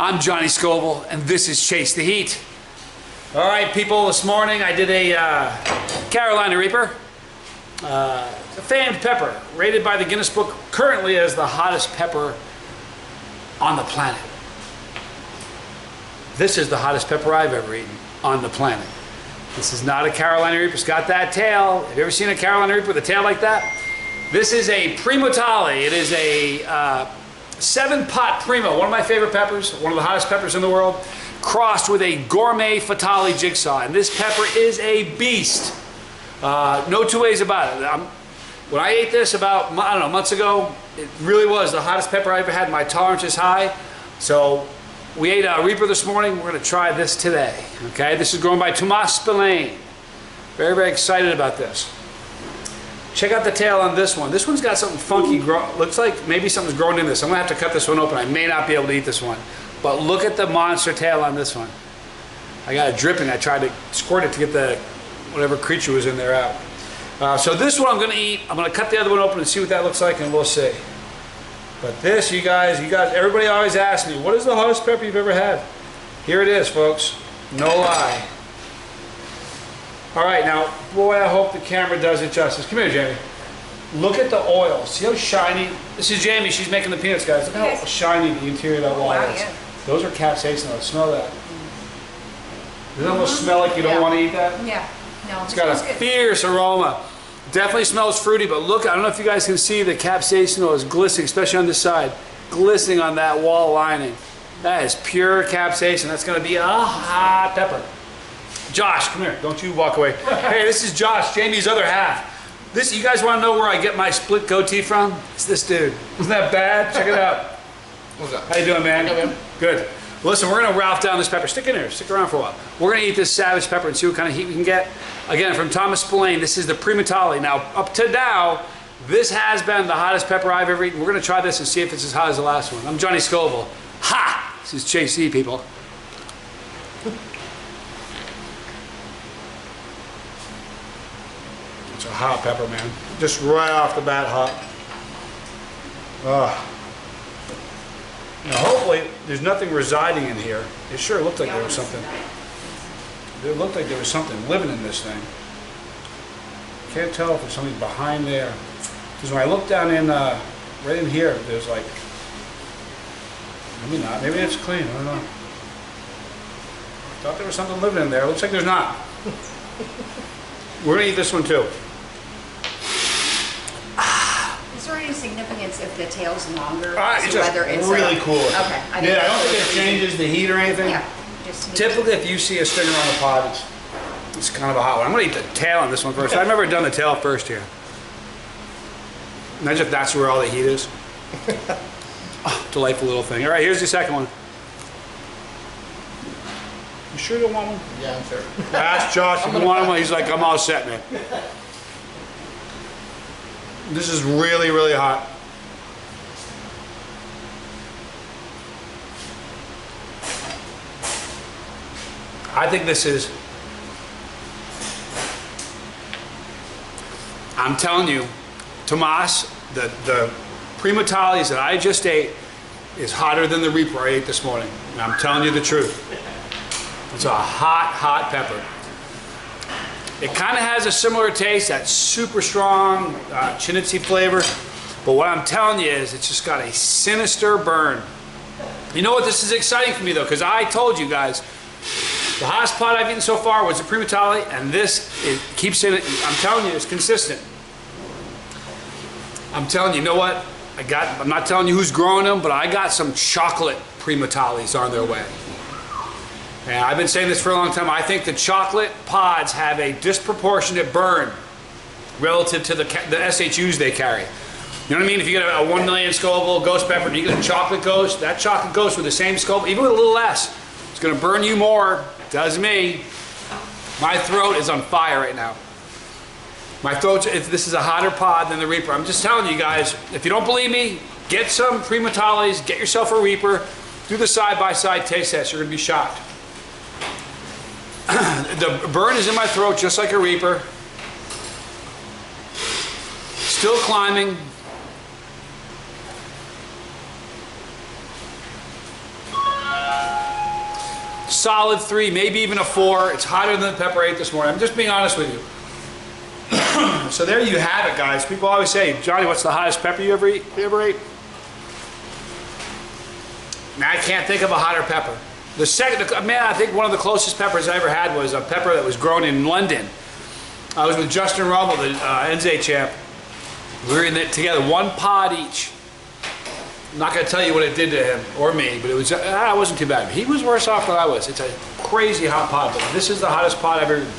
I'm Johnny Scoville, and this is Chase the Heat. All right, people, this morning I did a Carolina Reaper. A famed pepper, rated by the Guinness Book currently as the hottest pepper on the planet. This is the hottest pepper I've ever eaten on the planet. This is not a Carolina Reaper. It's got that tail. Have you ever seen a Carolina Reaper with a tail like that? This is a Primatali. It is a 7-pot Primo, one of my favorite peppers, one of the hottest peppers in the world, crossed with a gourmet Fatali jigsaw. And this pepper is a beast. No two ways about it. When I ate this about, I don't know, months ago, it really was the hottest pepper I ever had. My tolerance is high. So we ate a Reaper this morning. We're going to try this today. Okay, this is grown by Tomas, Spillane. Very, very excited about this. Check out the tail on this one. This one's got something funky. Looks like maybe something's growing in this. I'm going to have to cut this one open. I may not be able to eat this one. But look at the monster tail on this one. I got it dripping. I tried to squirt it to get the whatever creature was in there out. So this one I'm going to eat. I'm going to cut the other one open and see what that looks like, and we'll see. But this, you guys, everybody always asks me, what is the hottest pepper you've ever had? Here it is, folks. No lie. All right, now, boy, I hope the camera does it justice. Come here, Jamie. Look at the oil. See how shiny? This is Jamie. She's making the peanuts, guys. Look how shiny the interior of that wall is. Yeah. Those are capsaicin. Smell that. Does it almost smell like you don't want to eat that? Yeah. No, it's got a fierce aroma. Definitely smells fruity, but look, I don't know if you guys can see the capsaicin oil is glistening, especially on this side. Glistening on that wall lining. That is pure capsaicin. That's going to be a hot pepper. Josh, come here. Don't you walk away. Hey, this is Josh, Jamie's other half. This, you guys want to know where I get my split goatee from? It's this dude. Isn't that bad? Check it out. What's up? How you doing, man? Good, man. Good. Listen, we're going to Ralph down this pepper. Stick in here. Stick around for a while. We're going to eat this savage pepper and see what kind of heat we can get. Again, from Tomas Spillane, this is the Primatali. Now, up to now, this has been the hottest pepper I've ever eaten. We're going to try this and see if it's as hot as the last one. I'm Johnny Scoville. Ha! This is Chase C, people. It's a hot pepper, man. Just right off the bat, hot. Now, hopefully, there's nothing residing in here. It sure looked like there was something. It looked like there was something living in this thing. Can't tell if there's something behind there. Because when I look down in, right in here, there's like, maybe not. Maybe it's clean. I don't know. Thought there was something living in there. Looks like there's not. We're gonna eat this one too. Is there any significance if the tail's longer? It's just really cool. Okay. I don't think it changes the heat or anything. Yeah. Typically, if you see a stinger on the pod, it's kind of a hot one. I'm going to eat the tail on this one first. I've never done the tail first here. Imagine if that's where all the heat is. Oh, delightful little thing. All right, here's the second one. You sure you don't want one? Yeah, I'm sure. Ask Josh if you want one. He's like, I'm all set, man. This is really, really hot. I think this is, I'm telling you, Tomas, the Primatalis that I just ate is hotter than the Reaper I ate this morning. And I'm telling you the truth. It's a hot, hot pepper. It kind of has a similar taste, that super strong chinitzi flavor. But what I'm telling you is it's just got a sinister burn. You know what? This is exciting for me though, because I told you guys, the hottest pot I've eaten so far was the Primatali, and this, it keeps in it. I'm telling you, it's consistent. I'm telling you, you know what? I'm not telling you who's growing them, but I got some chocolate Primatalis on their way. And I've been saying this for a long time. I think the chocolate pods have a disproportionate burn relative to the SHUs they carry. You know what I mean? If you get a 1 million Scoville ghost pepper and you get a chocolate ghost, that chocolate ghost with the same Scoville, even with a little less, it's going to burn you more. Does me. My throat is on fire right now. My throat, this is a hotter pod than the Reaper. I'm just telling you guys, if you don't believe me, get some Primatalis, get yourself a Reaper, do the side-by-side taste test. You're going to be shocked. The burn is in my throat just like a Reaper. Still climbing. solid 3, maybe even a 4. It's hotter than the pepper 8 this morning. I'm just being honest with you. So there you have it, guys. People always say, Johnny, what's the hottest pepper you ever ate? Now I can't think of a hotter pepper. The second, man, I think one of the closest peppers I ever had was a pepper that was grown in London. I was with Justin Rummel, the NZ champ. We were in it together, 1 pod each. I'm not going to tell you what it did to him or me, but it wasn't too bad. He was worse off than I was. It's a crazy hot pod, but this is the hottest pod I've ever eaten.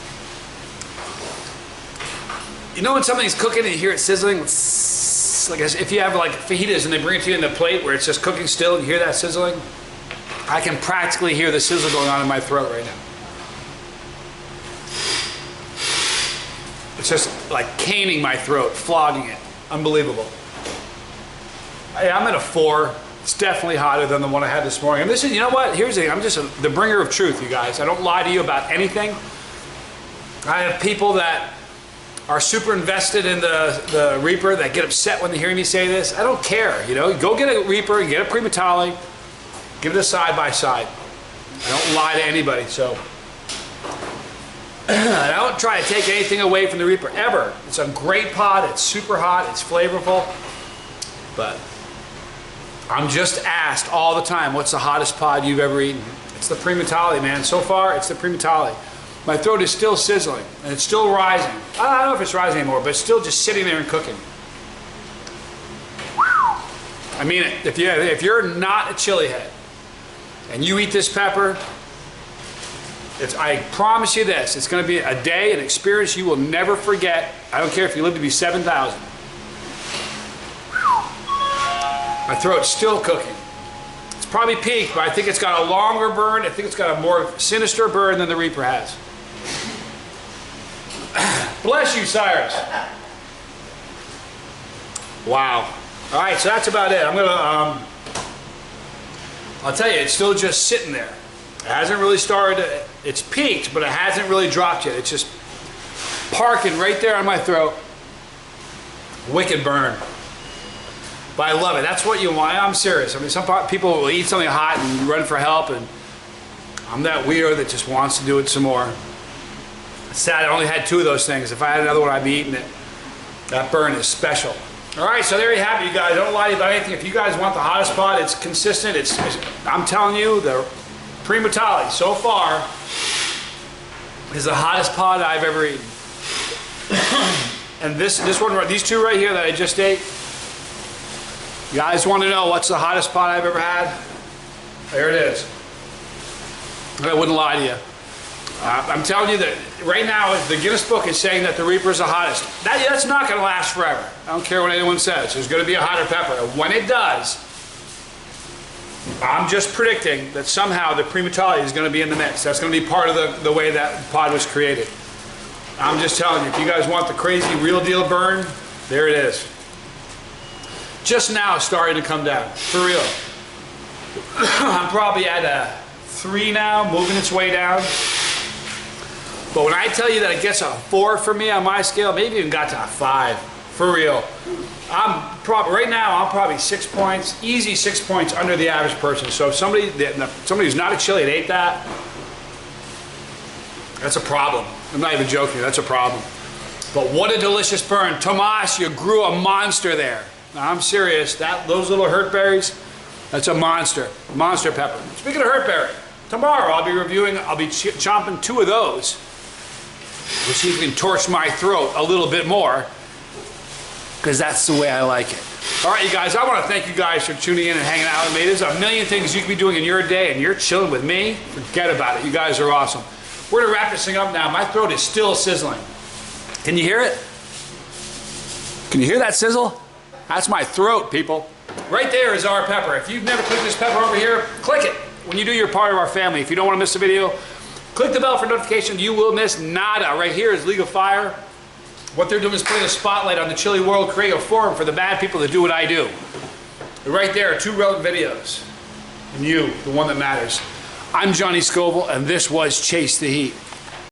You know when something's cooking and you hear it sizzling? It's like if you have like fajitas and they bring it to you in the plate where it's just cooking still and you hear that sizzling? I can practically hear the sizzle going on in my throat right now. It's just like caning my throat, flogging it. Unbelievable. I'm at a 4. It's definitely hotter than the one I had this morning. And this is, you know what? Here's the thing. I'm just the bringer of truth, you guys. I don't lie to you about anything. I have people that are super invested in the Reaper that get upset when they hear me say this. I don't care, you know. Go get a Reaper, get a Primatali, give it a side by side. I don't lie to anybody, so. I don't try to take anything away from the Reaper, ever. It's a great pod, it's super hot, it's flavorful, but I'm just asked all the time, what's the hottest pod you've ever eaten? It's the Primatali, man. So far, it's the Primatali. My throat is still sizzling, and it's still rising. I don't know if it's rising anymore, but it's still just sitting there and cooking. I mean it. If you're not a chili head, and you eat this pepper, I promise you this, it's going to be a day, an experience you will never forget. I don't care if you live to be 7,000. My throat's still cooking. It's probably peaked, but I think it's got a longer burn. I think it's got a more sinister burn than the Reaper has. Bless you, Cyrus. Wow. All right, so that's about it. I'm gonna, I'll tell you, it's still just sitting there. It hasn't really started, it's peaked, but it hasn't really dropped yet. It's just parking right there on my throat. Wicked burn. But I love it. That's what you want. I'm serious. I mean, some people will eat something hot and run for help, and I'm that weirdo that just wants to do it some more. It's sad I only had 2 of those things. If I had another one, I'd be eating it. That burn is special. All right, so there you have it, you guys. Don't lie about anything. If you guys want the hottest pod, it's consistent. I'm telling you, the Primatali so far is the hottest pod I've ever eaten. And this one, these 2 right here that I just ate. You guys want to know what's the hottest pot I've ever had? There it is. I wouldn't lie to you. I'm telling you that right now the Guinness Book is saying that the Reaper is the hottest. That's not going to last forever. I don't care what anyone says. There's going to be a hotter pepper. And when it does, I'm just predicting that somehow the Primatali is going to be in the mix. That's going to be part of the way that pod was created. I'm just telling you, if you guys want the crazy real deal burn, there it is. Just now starting to come down, for real. I'm probably at a 3 now, moving its way down. But when I tell you that it gets a 4 for me on my scale, maybe even got to a 5, for real. Right now I'm probably 6 points, easy 6 points under the average person. So if somebody who's not a chili that ate that, that's a problem. I'm not even joking, that's a problem. But what a delicious burn. Tomas, you grew a monster there. Now, I'm serious, those little hurtberries, that's a monster pepper. Speaking of hurtberry, tomorrow I'll be chomping 2 of those. We'll see if we can torch my throat a little bit more, because that's the way I like it. All right, you guys, I want to thank you guys for tuning in and hanging out with me. There's a million things you can be doing in your day, and you're chilling with me. Forget about it. You guys are awesome. We're going to wrap this thing up now. My throat is still sizzling. Can you hear it? Can you hear that sizzle? That's my throat, people. Right there is our pepper. If you've never clicked this pepper over here, click it. When you do, you're part of our family. If you don't want to miss a video, click the bell for notifications. You will miss nada. Right here is League of Fire. What they're doing is putting a spotlight on the Chili World Creative Forum for the bad people that do what I do. Right there are 2 relevant videos. And you, the one that matters. I'm Johnny Scoble, and this was Chase the Heat.